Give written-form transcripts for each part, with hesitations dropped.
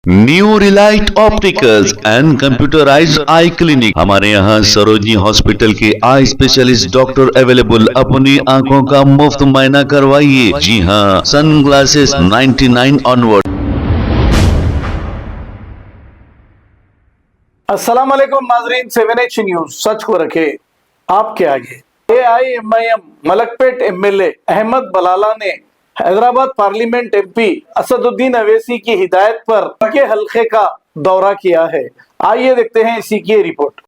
New Relight opticals and computerised I clinic. हमारे यहाँ Sarojini hospital के आई स्पेशलिस्ट डॉक्टर अवेलेबल। अपनी आंखों का मुफ्त मुआयना करवाइए। जी हाँ, सन ग्लासेस 99 ऑनवर्ड। अस्सलाम वालेकुम नाजरीन, 7H न्यूज सच को रखे आपके आगे। AIMIM मलकपेट MLA अहमद बलाला ने हैदराबाद पार्लियामेंट MP असदुद्दीन अवैसी की हिदायत पर उनके हलके का दौरा किया है। आइए देखते हैं इसी की रिपोर्ट।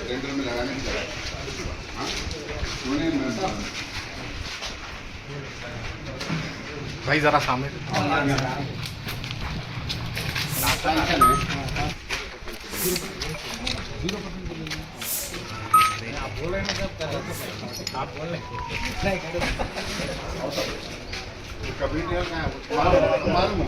टेंडर में लगाने की भाई जरा सामने कभी मालूम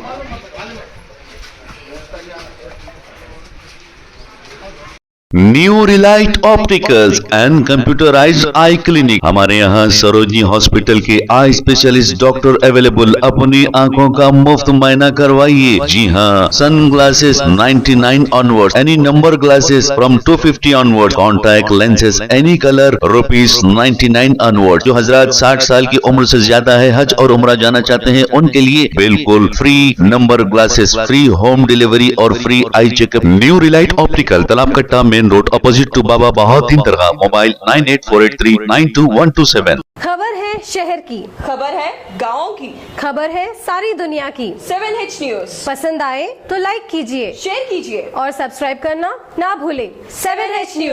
new Relight opticals and computerised I clinic. हमारे यहाँ सरोजनी हॉस्पिटल के आई स्पेशलिस्ट डॉक्टर अवेलेबल। अपनी आंखों का मुफ्त मुआयना करवाइए। जी हाँ, sun glasses 99 onward, any number glasses from 250 onward, contact lenses any colour ₹99 onward. जो हजरात 60 साल की उम्र से ज्यादा है, हज और उम्रा जाना चाहते हैं, उनके लिए बिल्कुल free number glasses, free home delivery और free eye checkup. New relight optical, Talab Katta, main road, opposite to Baba Bahauddin दरगाह। मोबाइल 9848392127। खबर है शहर की, खबर है गाँव की, खबर है सारी दुनिया की। 7H न्यूज पसंद आए तो लाइक कीजिए, शेयर कीजिए और सब्सक्राइब करना ना भूलें। 7H news.